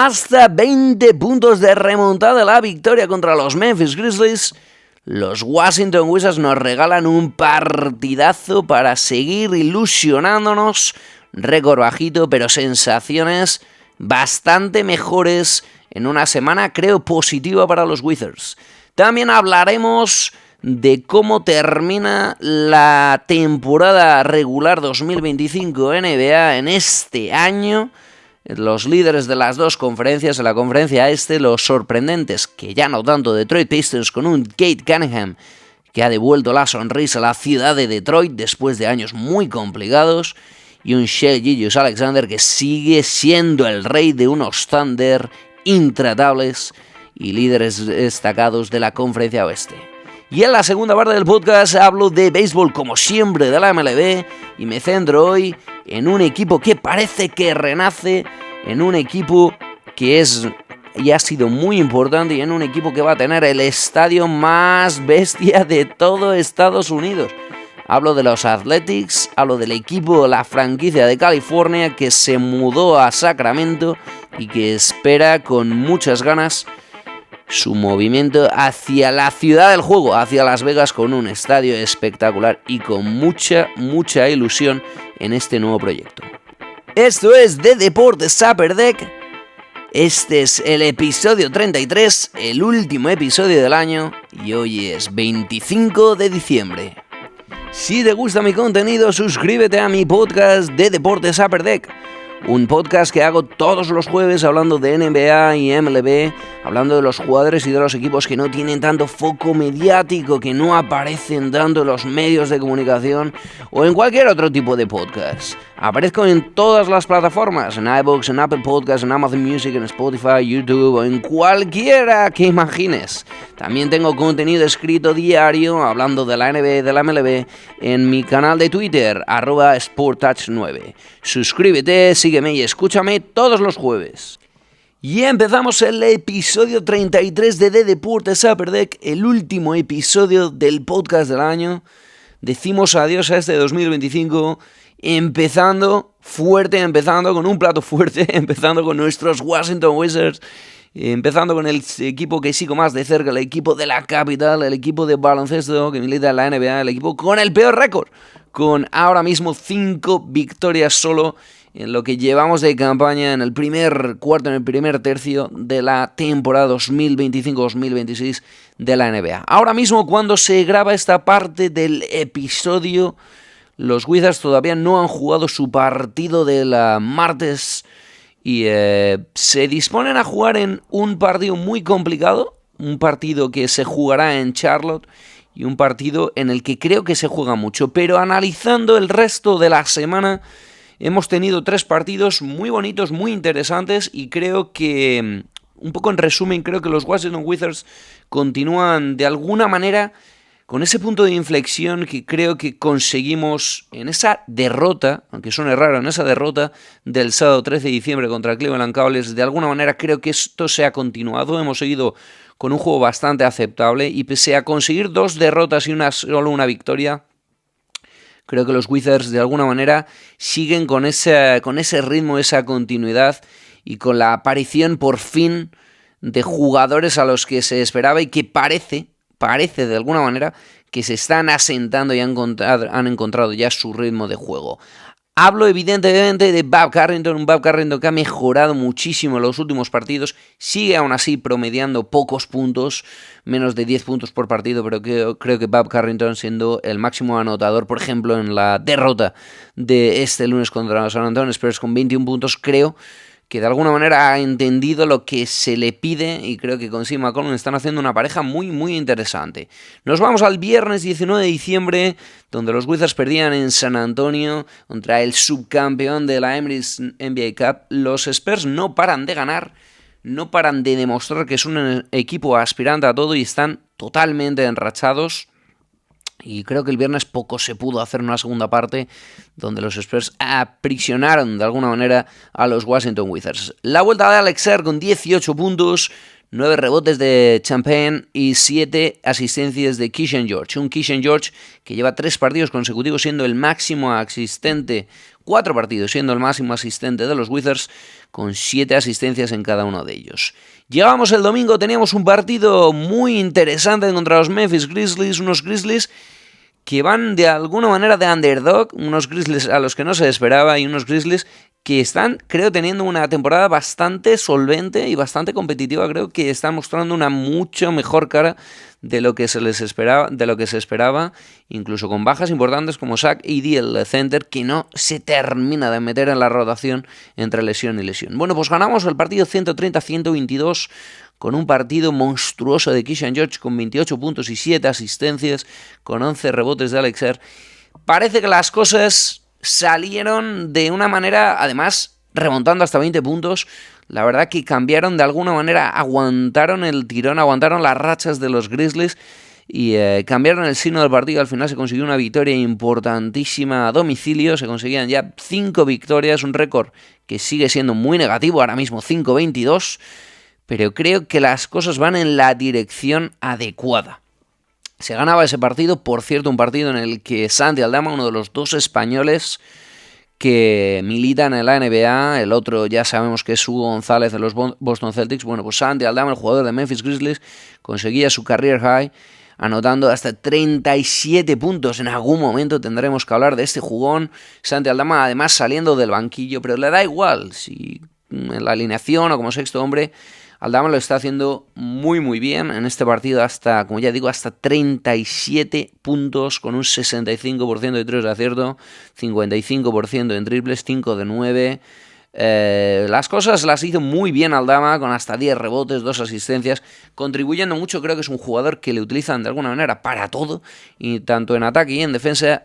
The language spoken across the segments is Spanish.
hasta 20 puntos de remontada la victoria contra los Memphis Grizzlies. Los Washington Wizards nos regalan un partidazo para seguir ilusionándonos. Récord bajito, pero sensaciones bastante mejores en una semana, creo, positiva para los Wizards. También hablaremos de cómo termina la temporada regular 2025 NBA en este año. Los líderes de las dos conferencias, en la conferencia este, los sorprendentes, que ya no tanto, Detroit Pistons con un Cade Cunningham que ha devuelto la sonrisa a la ciudad de Detroit después de años muy complicados, y un Shai Gilgeous-Alexander que sigue siendo el rey de unos Thunder intratables y líderes destacados de la conferencia oeste. Y en la segunda parte del podcast hablo de béisbol, como siempre, de la MLB, y me centro hoy en un equipo que parece que renace, en un equipo que es y ha sido muy importante, y en un equipo que va a tener el estadio más bestia de todo Estados Unidos. Hablo de los Athletics, hablo del equipo, la franquicia de California que se mudó a Sacramento y que espera con muchas ganas su movimiento hacia la ciudad del juego, hacia Las Vegas, con un estadio espectacular y con mucha ilusión en este nuevo proyecto. Esto es de Deportes Upper Deck. Este es el episodio 33, el último episodio del año, y hoy es 25 de diciembre. Si te gusta mi contenido, suscríbete a mi podcast de Deportes Upper Deck. Un podcast que hago todos los jueves hablando de NBA y MLB, hablando de los jugadores y de los equipos que no tienen tanto foco mediático, que no aparecen tanto en los medios de comunicación o en cualquier otro tipo de podcast. Aparezco en todas las plataformas, en iVoox, en Apple Podcasts, en Amazon Music, en Spotify, YouTube o en cualquiera que imagines. También tengo contenido escrito diario hablando de la NBA y de la MLB en mi canal de Twitter, @SportTouch9. Suscríbete, sígueme y escúchame todos los jueves. Y empezamos el episodio 33 de Deportes Upper Deck, el último episodio del podcast del año. Decimos adiós a este 2025, empezando fuerte, empezando con un plato fuerte, empezando con nuestros Washington Wizards, empezando con el equipo que sigo más de cerca, el equipo de la capital, el equipo de baloncesto que milita en la NBA, el equipo con el peor récord, con ahora mismo 5 victorias solo en lo que llevamos de campaña en el primer cuarto, en el primer tercio de la temporada 2025-2026 de la NBA. Ahora mismo, cuando se graba esta parte del episodio, los Wizards todavía no han jugado su partido del martes y se disponen a jugar en un partido muy complicado, un partido que se jugará en Charlotte y un partido en el que creo que se juega mucho. Pero analizando el resto de la semana, hemos tenido 3 partidos muy bonitos, muy interesantes, y creo que, un poco en resumen, creo que los Washington Wizards continúan de alguna manera con ese punto de inflexión que creo que conseguimos en esa derrota, aunque suene raro, en esa derrota del sábado 13 de diciembre contra Cleveland Cavaliers. De alguna manera creo que esto se ha continuado, hemos seguido con un juego bastante aceptable, y pese a conseguir 2 derrotas y solo una victoria, creo que los Wizards de alguna manera siguen con ese ritmo, esa continuidad, y con la aparición por fin de jugadores a los que se esperaba y que parece de alguna manera que se están asentando y han encontrado ya su ritmo de juego. Hablo evidentemente de Bob Carrington, un Bob Carrington que ha mejorado muchísimo en los últimos partidos, sigue aún así promediando pocos puntos, menos de 10 puntos por partido, pero creo que Bob Carrington, siendo el máximo anotador, por ejemplo, en la derrota de este lunes contra los San Antonio Spurs con 21 puntos, creo que de alguna manera ha entendido lo que se le pide, y creo que con Steve McCollum están haciendo una pareja muy interesante. Nos vamos al viernes 19 de diciembre, donde los Wizards perdían en San Antonio contra el subcampeón de la Emirates NBA Cup. Los Spurs no paran de ganar, no paran de demostrar que es un equipo aspirante a todo y están totalmente enrachados. Y creo que el viernes poco se pudo hacer en una segunda parte donde los Spurs aprisionaron de alguna manera a los Washington Wizards. La vuelta de Alex Serr con 18 puntos, 9 rebotes de Champagne y 7 asistencias de Keyshawn George. Un Keyshawn George que lleva 3 partidos consecutivos siendo el máximo asistente 4 partidos, siendo el máximo asistente de los Wizards, con 7 asistencias en cada uno de ellos. Llegamos el domingo, teníamos un partido muy interesante contra los Memphis Grizzlies, unos Grizzlies que van de alguna manera de underdog, unos Grizzlies a los que no se esperaba y unos Grizzlies que están, creo, teniendo una temporada bastante solvente y bastante competitiva. Creo que están mostrando una mucho mejor cara de lo que se les esperaba, incluso con bajas importantes como Zach Edey, el center, que no se termina de meter en la rotación entre lesión y lesión. Bueno, pues ganamos el partido 130-122 con un partido monstruoso de Keyshawn George con 28 puntos y 7 asistencias, con 11 rebotes de Alex Ler. Parece que las cosas salieron de una manera, además, remontando hasta 20 puntos. La verdad que cambiaron de alguna manera, aguantaron el tirón, aguantaron las rachas de los Grizzlies y cambiaron el signo del partido. Al final se consiguió una victoria importantísima a domicilio, se conseguían ya 5 victorias, un récord que sigue siendo muy negativo, ahora mismo 5-22, pero creo que las cosas van en la dirección adecuada. Se ganaba ese partido, por cierto, un partido en el que Santi Aldama, uno de los 2 españoles que militan en la NBA, el otro ya sabemos que es Hugo González de los Boston Celtics, bueno, pues Santi Aldama, el jugador de Memphis Grizzlies, conseguía su career high, anotando hasta 37 puntos. En algún momento tendremos que hablar de este jugón. Santi Aldama, además, saliendo del banquillo, pero le da igual si en la alineación o como sexto hombre. Aldama lo está haciendo muy muy bien en este partido, hasta, como ya digo, hasta 37 puntos con un 65% de tiros de acierto, 55% en triples, 5 de 9. Las cosas las hizo muy bien Aldama, con hasta 10 rebotes, 2 asistencias, contribuyendo mucho. Creo que es un jugador que le utilizan de alguna manera para todo, y tanto en ataque y en defensa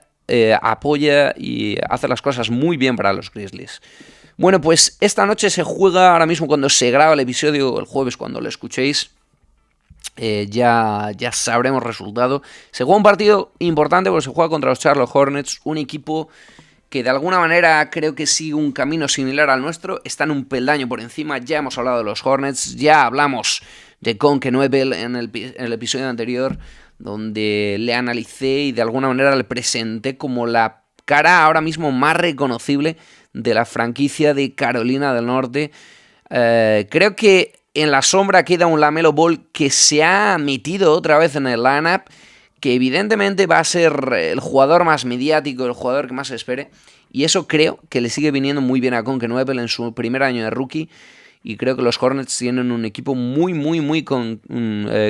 apoya y hace las cosas muy bien para los Grizzlies. Bueno, pues esta noche se juega, ahora mismo cuando se graba el episodio, el jueves cuando lo escuchéis, ya sabremos resultado. Se juega un partido importante porque se juega contra los Charlotte Hornets, un equipo que de alguna manera creo que sigue un camino similar al nuestro, están un peldaño por encima. Ya hemos hablado de los Hornets, ya hablamos de Conke Noebel en el episodio anterior, donde le analicé y de alguna manera le presenté como la cara ahora mismo más reconocible de la franquicia de Carolina del Norte. Creo que en la sombra queda un LaMelo Ball que se ha metido otra vez en el lineup, que evidentemente va a ser el jugador más mediático, el jugador que más se espere, y eso creo que le sigue viniendo muy bien a Conke Noebel en su primer año de rookie, y creo que los Hornets tienen un equipo muy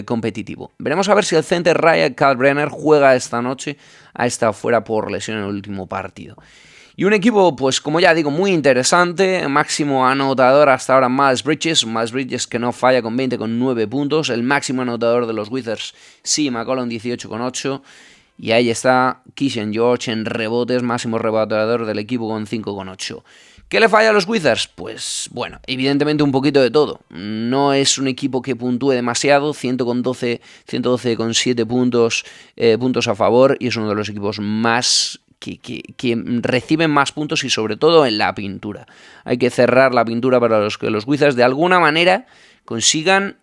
competitivo. Veremos a ver si el center Ryan Kalkbrenner juega esta noche. Ha estado fuera por lesión en el último partido. Y un equipo, pues como ya digo, muy interesante. Máximo anotador hasta ahora Miles Bridges que no falla con 20 con 9 puntos. El máximo anotador de los Wizards, sí, McCollum 18 con 8. Y ahí está Keyshawn George en rebotes, máximo reboteador del equipo con 5 con 8. ¿Qué le falla a los Wizards? Pues bueno, evidentemente un poquito de todo. No es un equipo que puntúe demasiado, 112 con 7 puntos a favor, y es uno de los equipos más que reciben más puntos, y sobre todo en la pintura. Hay que cerrar la pintura para que los Wizards de alguna manera consigan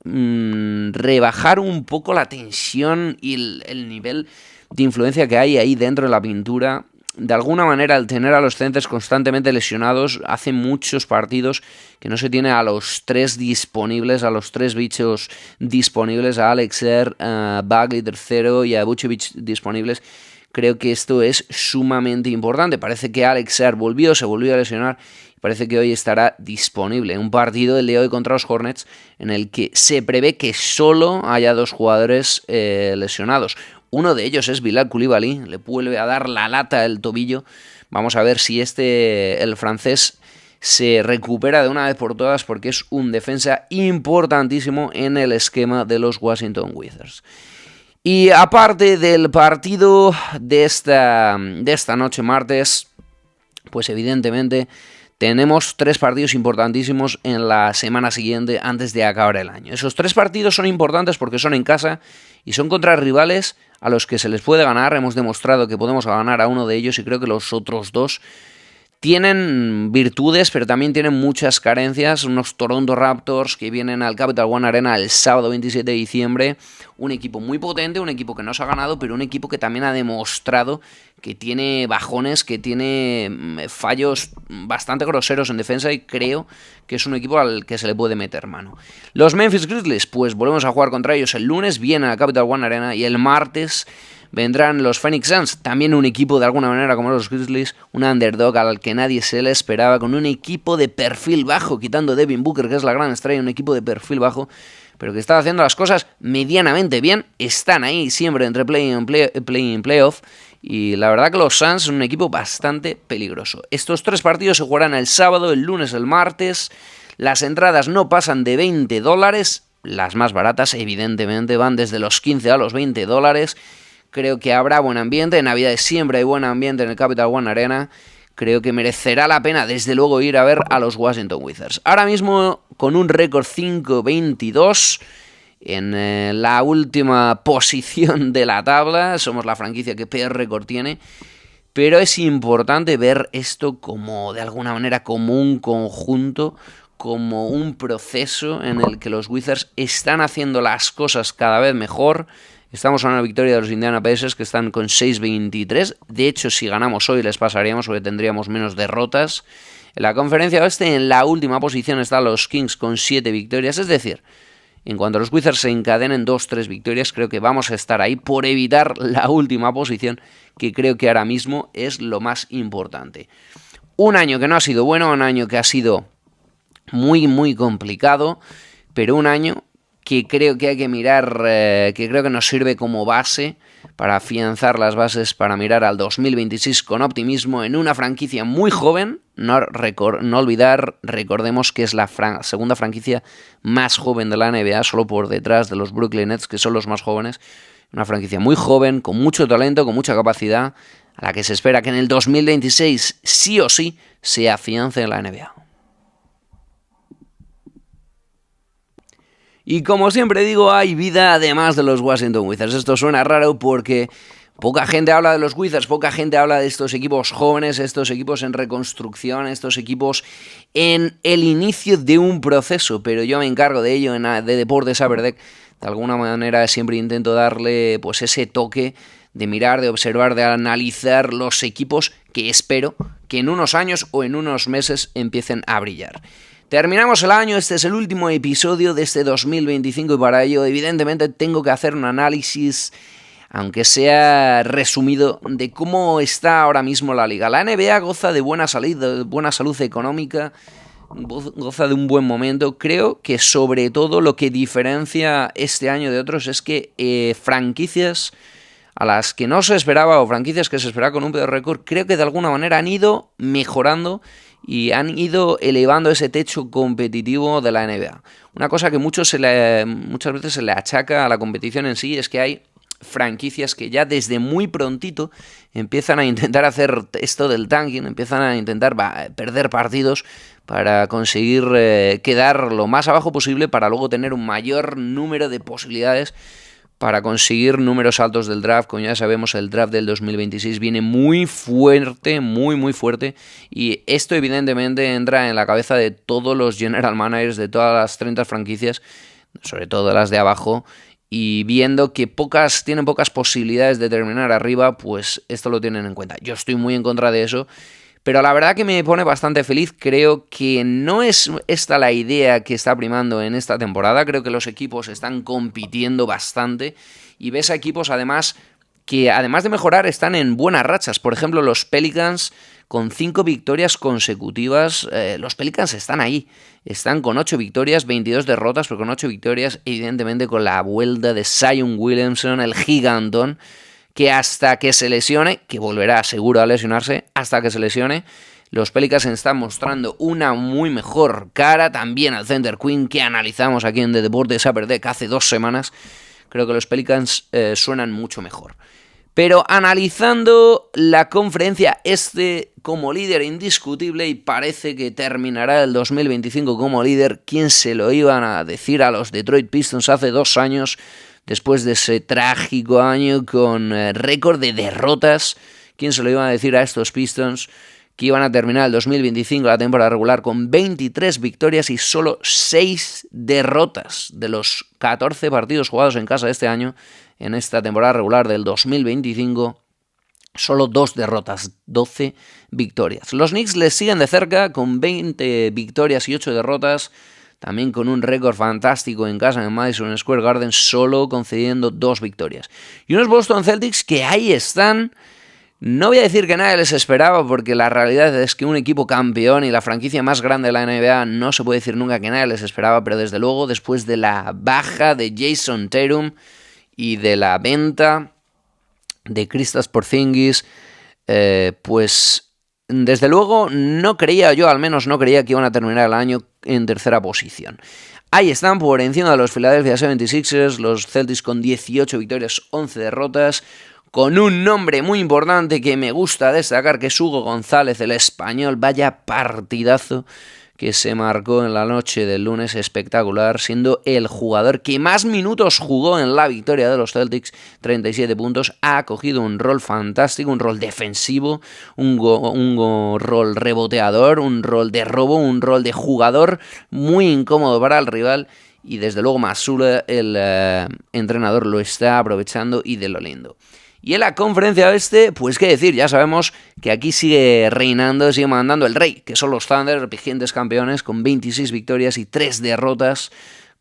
rebajar un poco la tensión y el nivel de influencia que hay ahí dentro de la pintura. De alguna manera, el tener a los centers constantemente lesionados, hace muchos partidos que no se tiene a los 3 disponibles, a los 3 bichos disponibles, a Alex Ler, a Bagley tercero y a Vucevic disponibles. Creo que esto es sumamente importante. Parece que Alex Ler se volvió a lesionar, y parece que hoy estará disponible. Un partido, el de hoy contra los Hornets, en el que se prevé que solo haya 2 jugadores lesionados. Uno de ellos es Bilal Coulibaly, le vuelve a dar la lata el tobillo. Vamos a ver si el francés se recupera de una vez por todas, porque es un defensa importantísimo en el esquema de los Washington Wizards. Y aparte del partido de esta noche martes, pues evidentemente tenemos 3 partidos importantísimos en la semana siguiente antes de acabar el año. Esos 3 partidos son importantes porque son en casa y son contra rivales a los que se les puede ganar. Hemos demostrado que podemos ganar a uno de ellos, y creo que los otros 2 tienen virtudes, pero también tienen muchas carencias. Unos Toronto Raptors que vienen al Capital One Arena el sábado 27 de diciembre. Un equipo muy potente, un equipo que no se ha ganado, pero un equipo que también ha demostrado que tiene bajones, que tiene fallos bastante groseros en defensa, y creo que es un equipo al que se le puede meter mano. Los Memphis Grizzlies, pues volvemos a jugar contra ellos el lunes, vienen al Capital One Arena, y el martes vendrán los Phoenix Suns, también un equipo de alguna manera como los Grizzlies, un underdog al que nadie se le esperaba, con un equipo de perfil bajo, quitando Devin Booker, que es la gran estrella, un equipo de perfil bajo, pero que está haciendo las cosas medianamente bien. Están ahí siempre entre play-in, playoff, y la verdad que los Suns son un equipo bastante peligroso. Estos 3 partidos se jugarán el sábado, el lunes, el martes. Las entradas no pasan de $20, las más baratas evidentemente van desde los 15 a los $20. Creo que habrá buen ambiente, en Navidades siempre hay buen ambiente en el Capital One Arena. Creo que merecerá la pena, desde luego, ir a ver a los Washington Wizards. Ahora mismo, con un récord 5-22, en la última posición de la tabla, somos la franquicia que peor récord tiene, pero es importante ver esto como, de alguna manera, como un conjunto, como un proceso en el que los Wizards están haciendo las cosas cada vez mejor. Estamos en una victoria de los Indiana Pacers, que están con 6-23. De hecho, si ganamos hoy les pasaríamos, porque tendríamos menos derrotas. En la conferencia oeste, en la última posición, están los Kings con 7 victorias. Es decir, en cuanto a los Wizards se encadenen 2-3 victorias, creo que vamos a estar ahí por evitar la última posición, que creo que ahora mismo es lo más importante. Un año que no ha sido bueno, un año que ha sido muy, muy complicado, pero un año que creo que hay que mirar, que creo que nos sirve como base para afianzar las bases, para mirar al 2026 con optimismo en una franquicia muy joven. No olvidar, recordemos que es la segunda franquicia más joven de la NBA, solo por detrás de los Brooklyn Nets, que son los más jóvenes. Una franquicia muy joven, con mucho talento, con mucha capacidad, a la que se espera que en el 2026 sí o sí se afiance en la NBA. Y como siempre digo, hay vida además de los Washington Wizards. Esto suena raro porque poca gente habla de los Wizards, poca gente habla de estos equipos jóvenes, estos equipos en reconstrucción, estos equipos en el inicio de un proceso, pero yo me encargo de ello de Deportes Upper Deck. De alguna manera siempre intento darle pues ese toque de mirar, de observar, de analizar los equipos que espero que en unos años o en unos meses empiecen a brillar. Terminamos el año, este es el último episodio de este 2025 y para ello evidentemente tengo que hacer un análisis, aunque sea resumido, de cómo está ahora mismo la liga. La NBA goza de buena salud económica, goza de un buen momento. Creo que sobre todo lo que diferencia este año de otros es que franquicias a las que no se esperaba o franquicias que se esperaba con un peor récord, creo que de alguna manera han ido mejorando y han ido elevando ese techo competitivo de la NBA. Una cosa que muchas veces se le achaca a la competición en sí es que hay franquicias que ya desde muy prontito empiezan a intentar hacer esto del tanking, empiezan a intentar perder partidos para conseguir quedar lo más abajo posible para luego tener un mayor número de posibilidades para conseguir números altos del draft. Como ya sabemos, el draft del 2026 viene muy fuerte, muy fuerte, y esto evidentemente entra en la cabeza de todos los general managers de todas las 30 franquicias, sobre todo las de abajo, y viendo que tienen pocas posibilidades de terminar arriba, pues esto lo tienen en cuenta. Yo estoy muy en contra de eso, pero la verdad que me pone bastante feliz. Creo que no es esta la idea que está primando en esta temporada. Creo que los equipos están compitiendo bastante y ves a equipos además que, además de mejorar, están en buenas rachas. Por ejemplo, los Pelicans con 5 victorias consecutivas. Los Pelicans están ahí. Están con 8 victorias, 22 derrotas, pero con 8 victorias, evidentemente con la vuelta de Zion Williamson, el gigantón, que hasta que se lesione, que volverá seguro a lesionarse, hasta que se lesione, los Pelicans están mostrando una muy mejor cara. También al center Queen, que analizamos aquí en The Deportes Upper Deck hace 2 semanas. Creo que los Pelicans suenan mucho mejor. Pero analizando la conferencia este como líder indiscutible, y parece que terminará el 2025 como líder, ¿quién se lo iban a decir a los Detroit Pistons hace 2 años? Después de ese trágico año con récord de derrotas, ¿quién se lo iba a decir a estos Pistons que iban a terminar el 2025, la temporada regular, con 23 victorias y solo 6 derrotas. De los 14 partidos jugados en casa este año, en esta temporada regular del 2025, solo 2 derrotas, 12 victorias. Los Knicks les siguen de cerca con 20 victorias y 8 derrotas, también con un récord fantástico en casa en Madison Square Garden, solo concediendo 2 victorias. Y unos Boston Celtics que ahí están. No voy a decir que nadie les esperaba, porque la realidad es que un equipo campeón y la franquicia más grande de la NBA no se puede decir nunca que nadie les esperaba, pero desde luego después de la baja de Jason Tatum y de la venta de Kristaps Porzingis, pues desde luego al menos no creía que iban a terminar el año en tercera posición. Ahí están por encima de los Philadelphia 76ers, los Celtics con 18 victorias, 11 derrotas, con un nombre muy importante que me gusta destacar, que es Hugo González, el español. Vaya partidazo que se marcó en la noche del lunes, espectacular, siendo el jugador que más minutos jugó en la victoria de los Celtics, 37 puntos, ha cogido un rol fantástico, un rol defensivo, un rol reboteador, un rol de robo, un rol de jugador muy incómodo para el rival, y desde luego Mazzulla, el entrenador, lo está aprovechando y de lo lindo. Y en la conferencia oeste, pues qué decir, ya sabemos que aquí sigue reinando, sigue mandando el rey, que son los Thunder, vigentes campeones, con 26 victorias y 3 derrotas,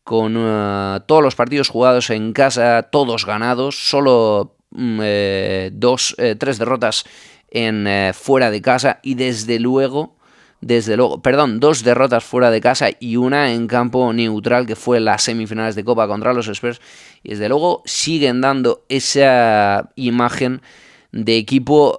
con todos los partidos jugados en casa, todos ganados, solo 3 derrotas fuera de casa, y desde luego, 2 derrotas fuera de casa y una en campo neutral, que fue las semifinales de Copa contra los Spurs, y desde luego siguen dando esa imagen de equipo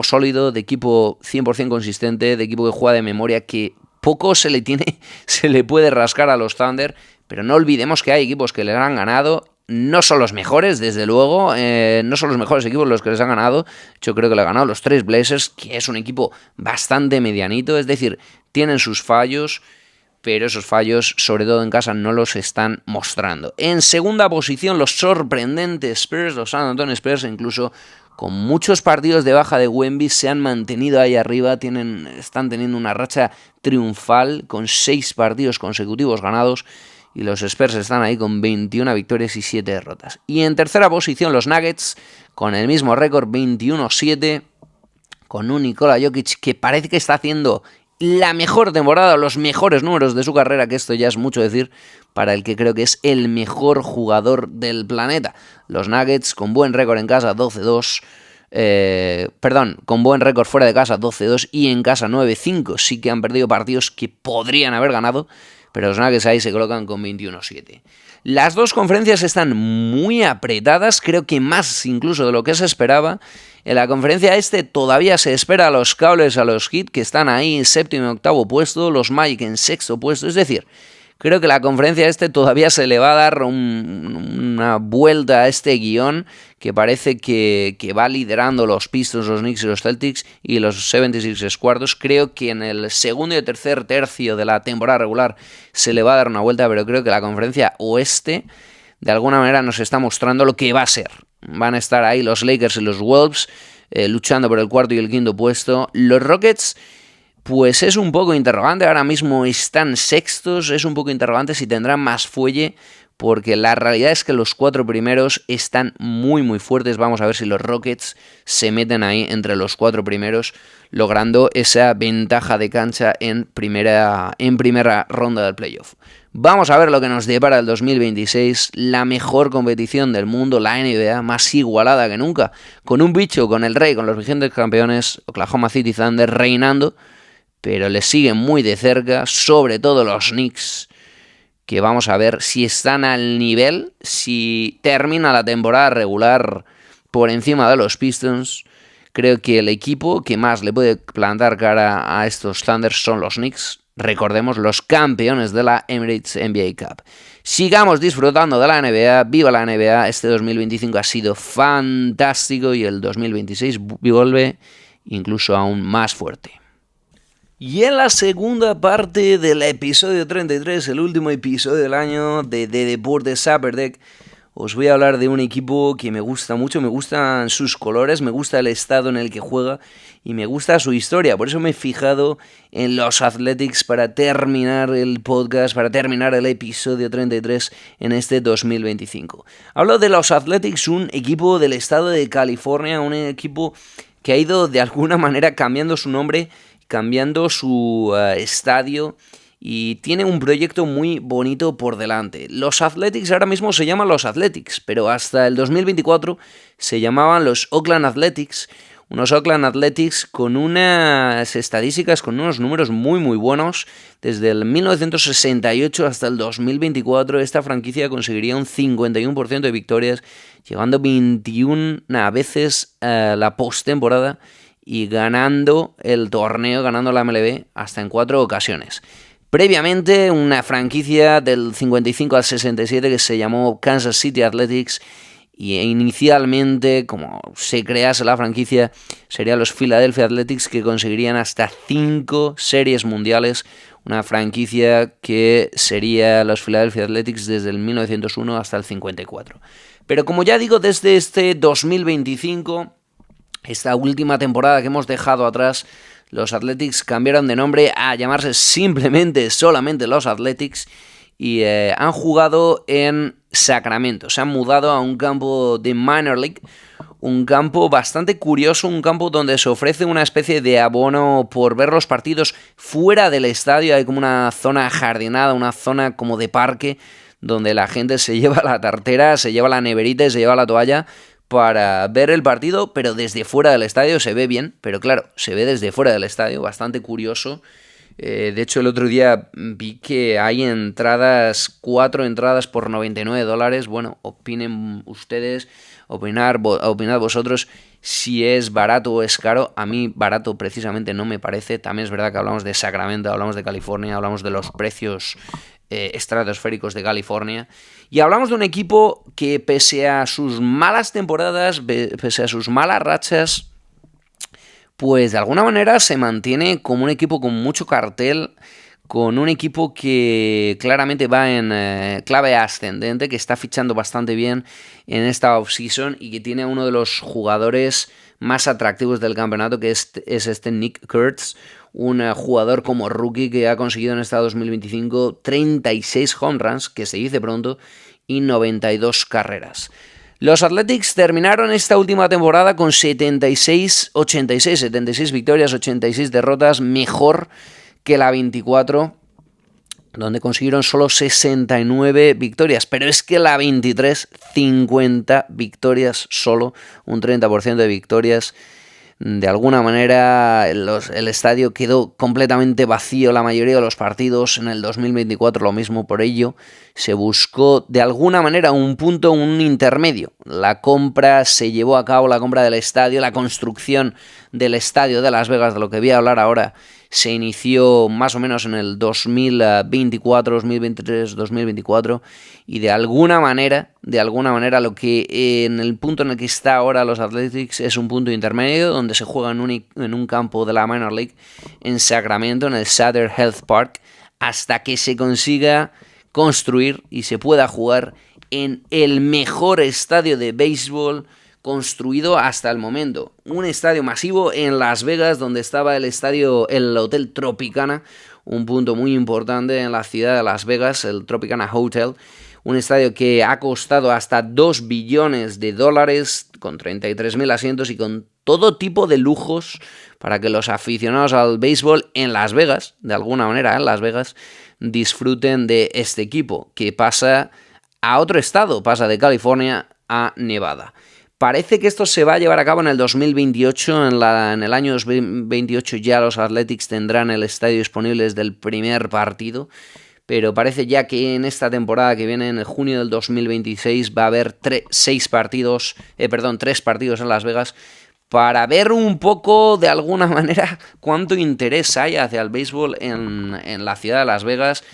sólido, de equipo 100% consistente, de equipo que juega de memoria, que poco se le puede rascar a los Thunder, pero no olvidemos que hay equipos que les han ganado. No son los mejores, desde luego, no son los mejores equipos los que les han ganado. Yo creo que le han ganado los 3 Blazers, que es un equipo bastante medianito, es decir, tienen sus fallos, pero esos fallos, sobre todo en casa, no los están mostrando. En segunda posición, los sorprendentes Spurs, los San Antonio Spurs, incluso con muchos partidos de baja de Wemby, se han mantenido ahí arriba, están teniendo una racha triunfal con 6 partidos consecutivos ganados, y los Spurs están ahí con 21 victorias y 7 derrotas. Y en tercera posición los Nuggets, con el mismo récord, 21-7, con un Nikola Jokic que parece que está haciendo la mejor temporada, los mejores números de su carrera, que esto ya es mucho decir para el que creo que es el mejor jugador del planeta. Los Nuggets con buen récord en casa, 12-2, con buen récord fuera de casa, 12-2, y en casa 9-5. Sí que han perdido partidos que podrían haber ganado, pero los Nuggets ahí se colocan con 21-7. Las dos conferencias están muy apretadas, creo que más incluso de lo que se esperaba. En la conferencia este todavía se espera a los Cavaliers, a los Heat, que están ahí en séptimo y octavo puesto, los Magic en sexto puesto. Es decir, creo que la conferencia este todavía se le va a dar una vuelta a este guión, que parece que va liderando los Pistons, los Knicks y los Celtics, y los 76ers cuartos. Creo que en el segundo y tercer tercio de la temporada regular se le va a dar una vuelta, pero creo que la conferencia oeste de alguna manera nos está mostrando lo que va a ser. Van a estar ahí los Lakers y los Wolves luchando por el cuarto y el quinto puesto. Los Rockets, pues es un poco interrogante, ahora mismo están sextos, es un poco interrogante si tendrán más fuelle, porque la realidad es que los 4 primeros están muy muy fuertes. Vamos a ver si los Rockets se meten ahí entre los 4 primeros, logrando esa ventaja de cancha en primera ronda del playoff. Vamos a ver lo que nos depara el 2026, la mejor competición del mundo, la NBA, más igualada que nunca, con un bicho, con el rey, con los vigentes campeones, Oklahoma City Thunder, reinando, pero les siguen muy de cerca, sobre todo los Knicks, que vamos a ver si están al nivel, si termina la temporada regular por encima de los Pistons. Creo que el equipo que más le puede plantar cara a estos Thunder son los Knicks. Recordemos, los campeones de la Emirates NBA Cup. Sigamos disfrutando de la NBA, viva la NBA. Este 2025 ha sido fantástico y el 2026 vuelve incluso aún más fuerte. Y en la segunda parte del episodio 33, el último episodio del año de Deportes Upper Deck, os voy a hablar de un equipo que me gusta mucho, me gustan sus colores, me gusta el estado en el que juega y me gusta su historia. Por eso me he fijado en los Athletics para terminar el podcast, para terminar el episodio 33 en este 2025. Hablo de los Athletics, un equipo del estado de California, un equipo que ha ido de alguna manera cambiando su nombre, cambiando su estadio, y tiene un proyecto muy bonito por delante. Los Athletics ahora mismo se llaman los Athletics, pero hasta el 2024 se llamaban los Oakland Athletics. Unos Oakland Athletics con unas estadísticas, con unos números muy muy buenos. Desde el 1968 hasta el 2024 esta franquicia conseguiría un 51% de victorias, llegando 21 veces a la postemporada y ganando el torneo, ganando la MLB hasta en 4 ocasiones. Previamente, una franquicia del 55 al 67 que se llamó Kansas City Athletics, y inicialmente, como se crease la franquicia, serían los Philadelphia Athletics, que conseguirían hasta 5 series mundiales, una franquicia que sería los Philadelphia Athletics desde el 1901 hasta el 54. Pero como ya digo, desde este 2025, esta última temporada que hemos dejado atrás, los Athletics cambiaron de nombre a llamarse solamente los Athletics, y han jugado en Sacramento. Se han mudado a un campo de Minor League, un campo bastante curioso, un campo donde se ofrece una especie de abono por ver los partidos fuera del estadio. Hay como una zona ajardinada, una zona como de parque, donde la gente se lleva la tartera, se lleva la neverita y se lleva la toalla para ver el partido, pero desde fuera del estadio. Se ve bien, pero claro, se ve desde fuera del estadio, bastante curioso. De hecho, el otro día vi que hay 4 entradas por $99. Bueno, opinen ustedes, opinad vosotros si es barato o es caro. A mí barato precisamente no me parece. También es verdad que hablamos de Sacramento, hablamos de California, hablamos de los precios estratosféricos de California, y hablamos de un equipo que, pese a sus malas temporadas, pese a sus malas rachas, pues de alguna manera se mantiene como un equipo con mucho cartel, con un equipo que claramente va en clave ascendente, que está fichando bastante bien en esta offseason y que tiene a uno de los jugadores más atractivos del campeonato, que es este Nick Kurtz, un jugador como rookie que ha conseguido en esta 2025 36 home runs, que se dice pronto, y 92 carreras. Los Athletics terminaron esta última temporada con 76 victorias, 86 derrotas, mejor que la 24, donde consiguieron solo 69 victorias. Pero es que la 23, 50 victorias solo, un 30% de victorias. De alguna manera el estadio quedó completamente vacío la mayoría de los partidos. En el 2024 lo mismo, por ello se buscó de alguna manera un intermedio. La compra se llevó a cabo, la compra del estadio, la construcción del estadio de Las Vegas, de lo que voy a hablar ahora, se inició más o menos en el 2024, 2023, 2024, y de alguna manera lo que en el punto en el que está ahora los Athletics es un punto intermedio, donde se juega en un campo de la Minor League en Sacramento, en el Sutter Health Park, hasta que se consiga construir y se pueda jugar en el mejor estadio de béisbol construido hasta el momento. Un estadio masivo en Las Vegas, donde estaba el Hotel Tropicana, un punto muy importante en la ciudad de Las Vegas, el Tropicana Hotel. Un estadio que ha costado hasta $2 billones, con 33.000 asientos y con todo tipo de lujos para que los aficionados al béisbol en Las Vegas, de alguna manera en Las Vegas, disfruten de este equipo, que pasa a otro estado, pasa de California a Nevada. Parece que esto se va a llevar a cabo en el 2028, en el año 2028 ya los Athletics tendrán el estadio disponible desde el primer partido, pero parece ya que en esta temporada que viene, en junio del 2026, va a haber 3 partidos en Las Vegas, para ver un poco, de alguna manera, cuánto interés hay hacia el béisbol en la ciudad de Las Vegas,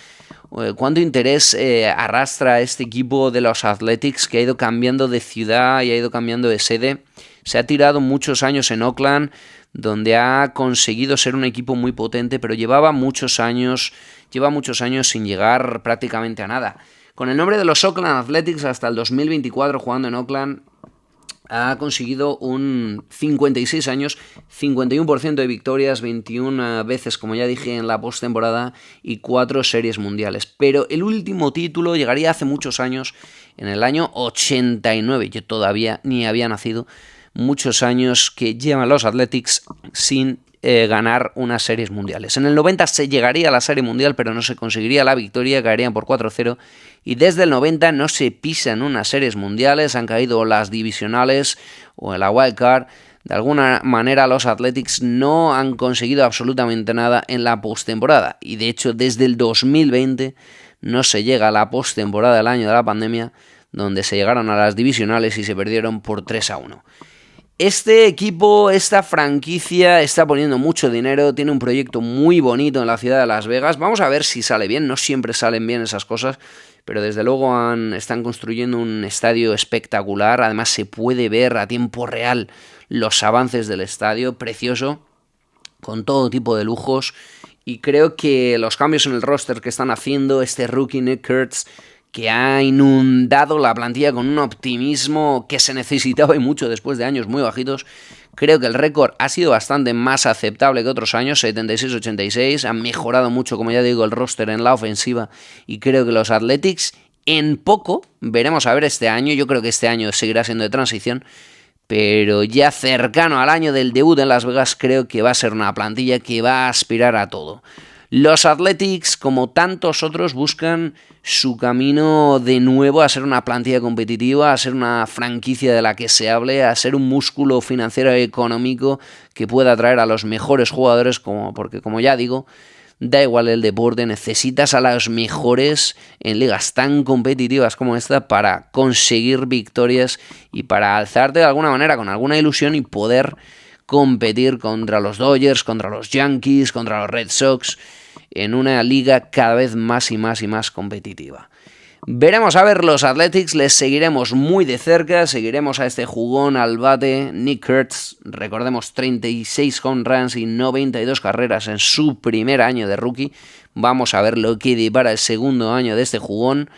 cuánto interés arrastra este equipo de los Athletics, que ha ido cambiando de ciudad y ha ido cambiando de sede. Se ha tirado muchos años en Oakland, donde ha conseguido ser un equipo muy potente, pero lleva muchos años sin llegar prácticamente a nada. Con el nombre de los Oakland Athletics hasta el 2024 jugando en Oakland, ha conseguido un 56 años, 51% de victorias, 21 veces, como ya dije, en la postemporada y 4 series mundiales. Pero el último título llegaría hace muchos años, en el año 89. Yo todavía ni había nacido. Muchos años que llevan los Athletics sin ganar unas series mundiales. En el 90 se llegaría a la serie mundial, pero no se conseguiría la victoria, caerían por 4-0, y desde el 90 no se pisan unas series mundiales, han caído las divisionales o en la wild card. De alguna manera los Athletics no han conseguido absolutamente nada en la postemporada, y de hecho desde el 2020 no se llega a la postemporada del año de la pandemia, donde se llegaron a las divisionales y se perdieron por 3-1. Este equipo, esta franquicia está poniendo mucho dinero, tiene un proyecto muy bonito en la ciudad de Las Vegas. Vamos a ver si sale bien, no siempre salen bien esas cosas, pero desde luego están construyendo un estadio espectacular. Además se puede ver a tiempo real los avances del estadio, precioso, con todo tipo de lujos. Y creo que los cambios en el roster que están haciendo, este rookie Nick Kurtz, que ha inundado la plantilla con un optimismo que se necesitaba y mucho después de años muy bajitos. Creo que el récord ha sido bastante más aceptable que otros años, 76-86, han mejorado mucho, como ya digo, el roster en la ofensiva, y creo que los Athletics en poco, veremos a ver este año, yo creo que este año seguirá siendo de transición, pero ya cercano al año del debut en Las Vegas creo que va a ser una plantilla que va a aspirar a todo. Los Athletics, como tantos otros, buscan su camino de nuevo a ser una plantilla competitiva, a ser una franquicia de la que se hable, a ser un músculo financiero y económico que pueda atraer a los mejores jugadores, porque como ya digo, da igual el deporte, necesitas a los mejores en ligas tan competitivas como esta para conseguir victorias y para alzarte de alguna manera con alguna ilusión y poder competir contra los Dodgers, contra los Yankees, contra los Red Sox, en una liga cada vez más y más y más competitiva. Veremos a ver los Athletics, les seguiremos muy de cerca, seguiremos a este jugón al bate, Nick Kurtz, recordemos 36 home runs y 92 carreras en su primer año de rookie. Vamos a ver lo que depara el segundo año de este jugón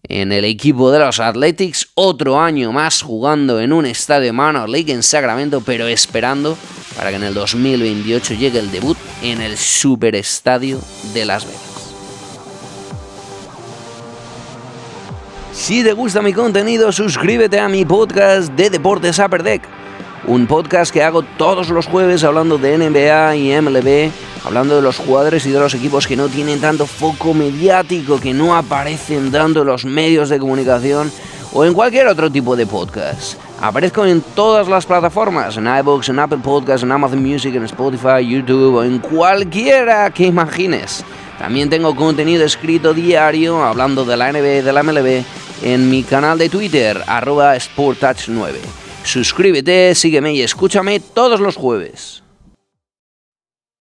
en el equipo de los Athletics, otro año más jugando en un estadio Minor League en Sacramento, pero esperando para que en el 2028 llegue el debut en el Superestadio de Las Vegas. Si te gusta mi contenido, suscríbete a mi podcast de Deportes Upper Deck, un podcast que hago todos los jueves hablando de NBA y MLB, hablando de los jugadores y de los equipos que no tienen tanto foco mediático, que no aparecen tanto en los medios de comunicación o en cualquier otro tipo de podcast. Aparezco en todas las plataformas, en iVoox, en Apple Podcasts, en Amazon Music, en Spotify, YouTube o en cualquiera que imagines. También tengo contenido escrito diario hablando de la NBA y de la MLB en mi canal de Twitter, @SportTouch9. Suscríbete, sígueme y escúchame todos los jueves.